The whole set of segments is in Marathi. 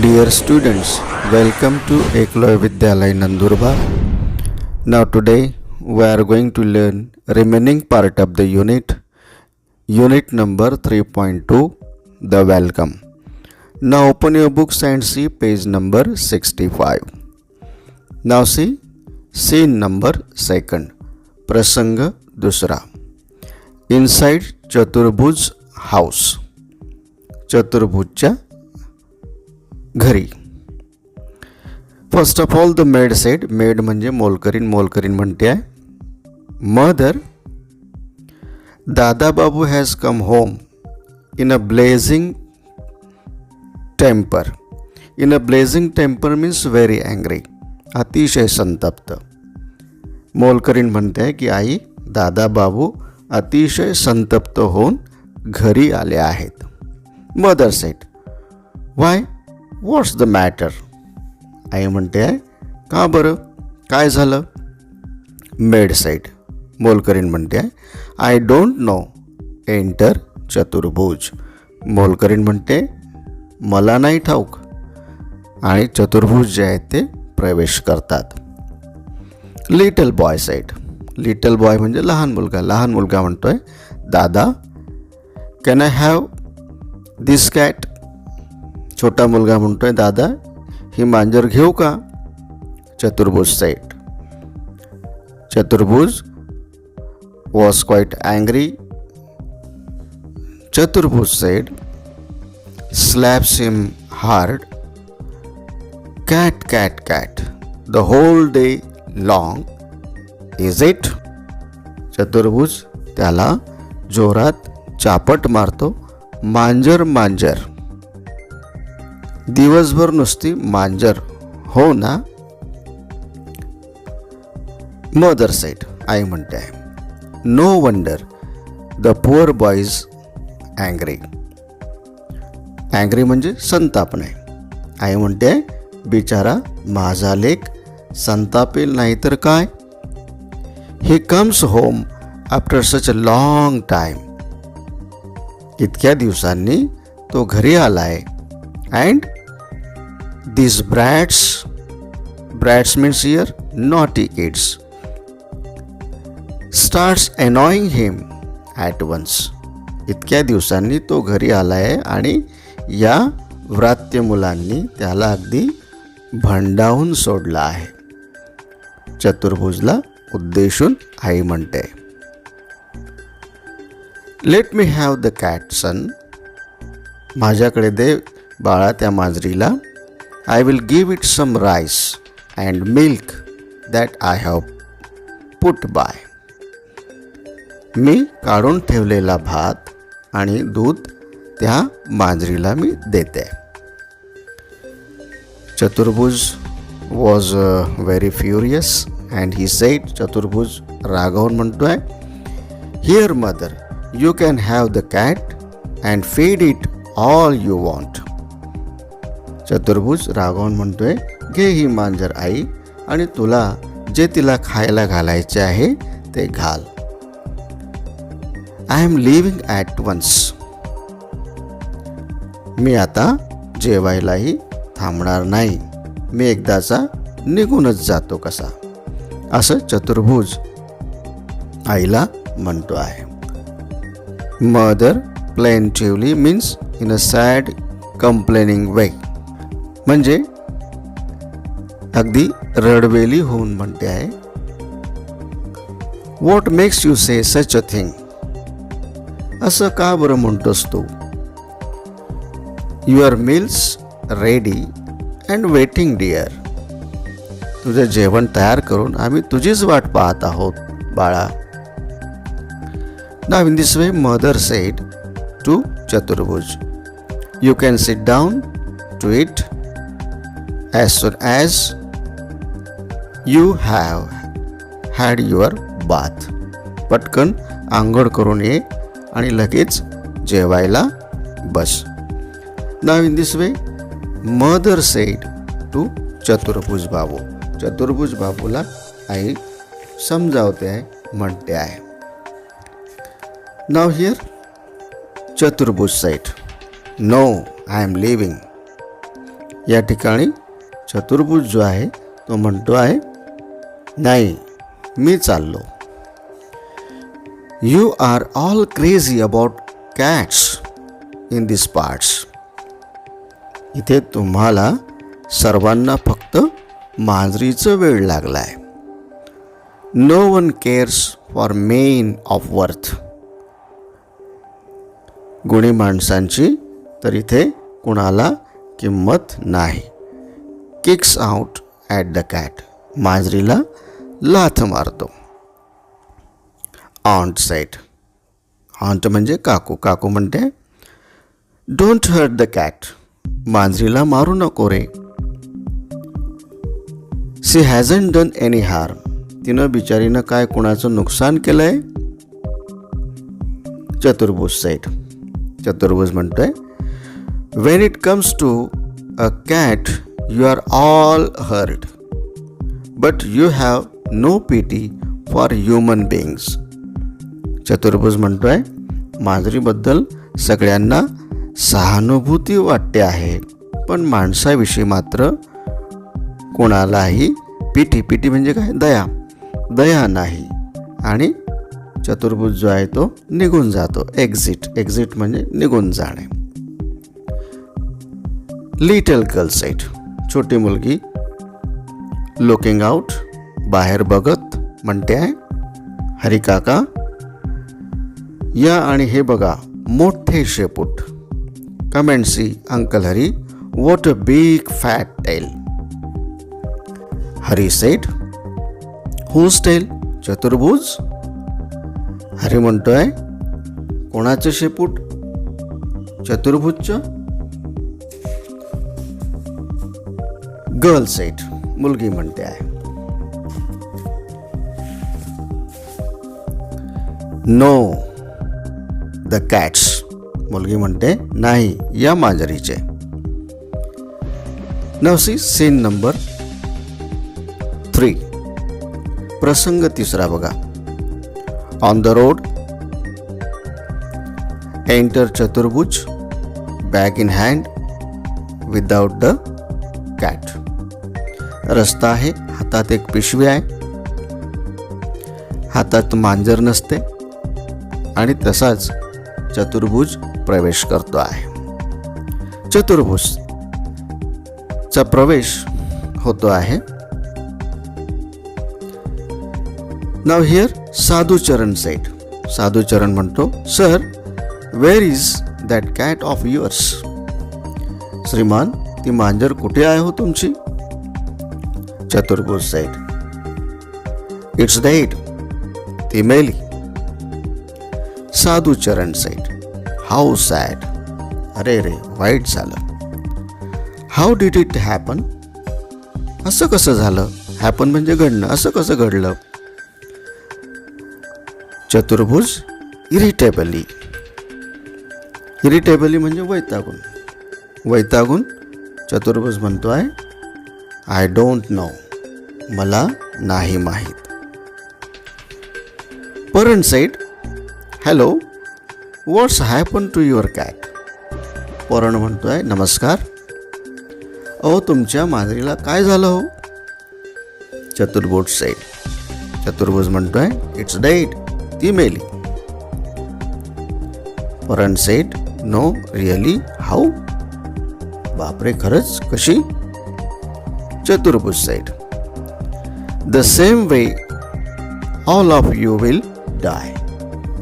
Dear students, welcome to Ekloy Vidyalay Nandurbar. Now today we are going to learn remaining part of the unit number 3.2, the welcome. Now open your books and see page number 65. Now see scene number 2, prasanga dusra. Inside Chaturbhuj's house. चतुर्भुजच्या घरी. First of all the maid said, maid म्हणजे मोलकरीण म्हणते आहे, mother, Dada Babu has come home in a blazing temper. In a blazing temper means very angry, अतिशय संतप्त. मोलकरीण म्हणते आहे की आई, दादा बाबू अतिशय संतप्त होऊन घरी आले आहेत. Mother said, why, what's the matter. आई म्हणते आहे, का बरं, काय झालं. मेड सेड, मोलकरीण म्हणते आहे, आय डोंट नो. एंटर चतुर्भुज. मोलकरीण म्हणते, मला नाही ठाऊक. आणि चतुर्भुज जे आहेत ते प्रवेश करतात. Little boy sed, little boy म्हणजे लहान मुलगा म्हणतोय, दादा, can I have this cat. छोटा मुलगा म्हणतोय, दादा, ही मांजर घेऊ का. Chaturbhuj said. Chaturbhuj was quite angry. Chaturbhuj said, slaps him hard. Cat cat cat the whole day long, is it. चतुर्भुज त्याला जोरात चापट मारतो, मांजर, दिवसभर नुसती मांजर, हो ना. मदर सेड, आई म्हणते आहे, no wonder the poor boy is angry. Angry म्हणजे संतापणे. आई म्हणते आहे, बिचारा माझा लेक संतापेल नाही तर काय. He comes home after such a long time. इतक्या दिवसांनी तो घरी आलाय. And this brats means here naughty kids, starts annoying him at once. इतक्या दिवसांनी तो घरी आलाय आणि या व्रात्य मुलांनी त्याला अगदी भंडावून सोडला आहे. चतुर्भुजला उद्देशून आई म्हणते, let me have the cat son. माझ्याकडे दे बाळा त्या मांजरीला. I will give it some rice and milk that I have put by. मी काढून ठेवलेला भात आणि दूध त्या मांजरीला मी देते. चतुर्भुज was very furious and he said, चतुर्भुज रागावून म्हणतोय, here mother, you can have the cat and feed it all you want. चतुर्भुज रागावून म्हणतोय, घे ही मांजर आई आणि तुला जे तिला खायला घालायचे आहे ते घाल. I am living at once. मी आता जेवायलाही थांबणार नाही. मी एकदाचा निघूनच जातो कसा. असं चतुर्भुज आईला म्हणतो आहे. Mother plaintively means in a sad complaining way, म्हणजे अगदी रडवेली होऊन म्हणते आहे, what makes you say such a thing. असं का बरं म्हणतोस तू. Your meals ready and waiting dear. तुझं जेवण तयार करून आम्ही तुझीच वाट पाहत आहोत बाळा. Now in this way mother said to Chaturbhuj, you can sit down to eat as soon as you have had your bath. पटकन आंघोळ करून ये आणि लगेच जेवायला बस. Now in this way mother said to चतुर्भुज बाबू. चतुर्भुज बाबूला आई समजावते आहे, म्हणते आहे. Now here Chaturbhuj said, no, I am leaving. या ठिकाणी चतुर्भुज जो आहे तो म्हणतो आहे नाही, मी चाललो. You are all crazy about cats in this parts. इथे तुम्हाला सर्वांना फक्त मांजरीचं वेड लागलाय. No one cares for men of worth. गुणी माणसांची तर इथे कुणाला किंमत नाही. Kicks out at the cat. मांजरीला लाथ मारतो. Aunt said. ऑन्ट म्हणजे काकू. काकू म्हणते डोंट हर्ट द कॅट. मांजरीला मारू नको रे. She hasn't done any harm. तिनं बिचारीनं काय कुणाचं नुकसान केलंय. चतुर्भुज सेट. चतुर्भुज म्हणतोय when it comes to a cat you are all hurt but you have no pity for human beings. Chaturbhuj म्हणतोय मांजरीबद्दल सगळ्यांना सहानुभूती वाटते आहे, पण माणसाविषयी मात्र कोणालाही पिटी म्हणजे काय, दया नाही. आणि चतुर्भुज जो आहे तो निघून जातो. एक्झिट म्हणजे निघून जाणे. Little girl set. छोटी मुलगी लुकिंग आउट, बाहेर बघत म्हणते आहे हरी काका या आणि हे बघा मोठे शेपूट. Come and see uncle Hari what a big fat tail. Hari said whose tail. Chaturbhuj. Hari म्हणतोय कोणाचं शेपूट. चतुर्भुजचं. Girl said. मुलगी म्हणते आहे नो द कॅट्स. मुलगी म्हणते नाही या मांजरीचे. Now see scene number 3. प्रसंग तिसरा बघा. On the road. Enter Chaturbhuj bag in hand without the cat. रस्ता आहे, हातात एक पिशवी आहे, हातात मांजर नसते आणि तसाच चतुर्भुज प्रवेश करतो आहे. चतुर्भुजचा प्रवेश होतो आहे. Now here Sadhucharan said. Sadhucharan म्हणतो sir where is that cat of yours. श्रीमान ती मांजर कुठे आहे हो तुमची. चतुर्भुज सेट इट्स डेड. ती मेली. Sadhucharan set how sad. अरे रे वाईट झालं. How did it happen. असं कसं झालं. हॅपन म्हणजे घडणं. असं कसं घडलं. चतुर्भुज इरिटेबली. इरिटेबली म्हणजे वैतागून चतुर्भुज म्हणतो आहे आय डोंट नो. मला नाही माहीत. Paran said hello what's happen to your cat. Paran म्हणतोय नमस्कार. अहो तुमच्या मांजरीला काय झालं हो. चतुर्भुज सेट. चतुर्भुज म्हणतोय इट्स डेड. ती मेली. Paran said no really how. बापरे खरंच कशी. Chaturbhuj said the same way all of you will die.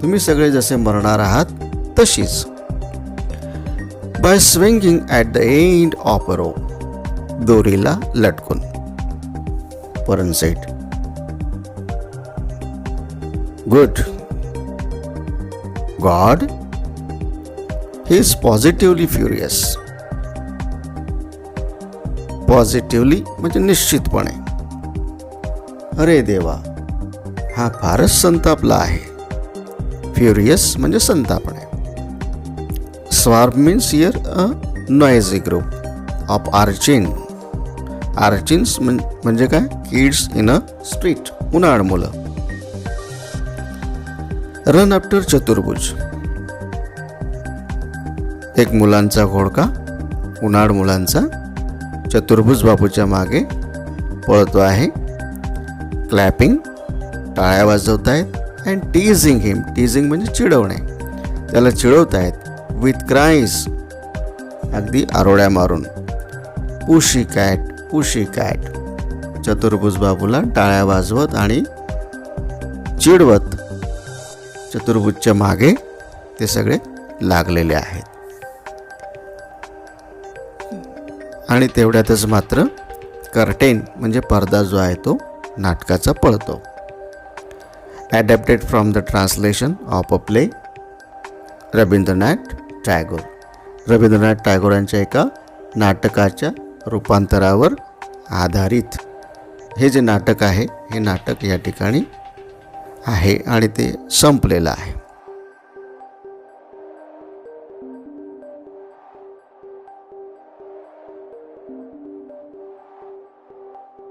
तुम्ही सगळे जसे मरणार आहात तशीच. By swinging at the end of a rope. दोरीला लटकून. Paran said good god he is positively furious. Positively म्हणजे निश्चितपणे. अरे देवा हा फारच संतापला आहे. फ्युरियस म्हणजे संतापणे. Swarm means here a noisy group of urchin. Urchins म्हणजे काय किड्स इन अ स्ट्रीट. उन्हाळ मुलं. रन आफ्टर चतुर्भुज. एक मुलांचा घोळका. उन्हाळ मुलांचा. चतुर्भुज बाबूच्या मागे पळतो आहे. क्लॅपिंग, टाळ्या वाजवत आहेत. अँड टीझिंग हिम, टीझिंग म्हणजे चिडवणे, त्याला चिडवत आहेत. विथ क्राईज, अगदी आरोळ्या मारून. पुशी कॅट, पुशी कॅट, चतुर्भुज बाबूला टाळ्या वाजवत आणि चिडवत चतुर्भुजच्या मागे ते सगळे लागलेले आहेत. आणि तेवढ्यातच मात्र कर्टेन म्हणजे पडदा जो आहे तो नाटकाचा पळतो. Adapted from the translation of a play, Rabindranath Tagore. Rabindranath टागोरांच्या एका नाटकाच्या रूपांतरावर आधारित हे जे नाटक आहे, हे नाटक या ठिकाणी आहे आणि ते संपलेलं आहे.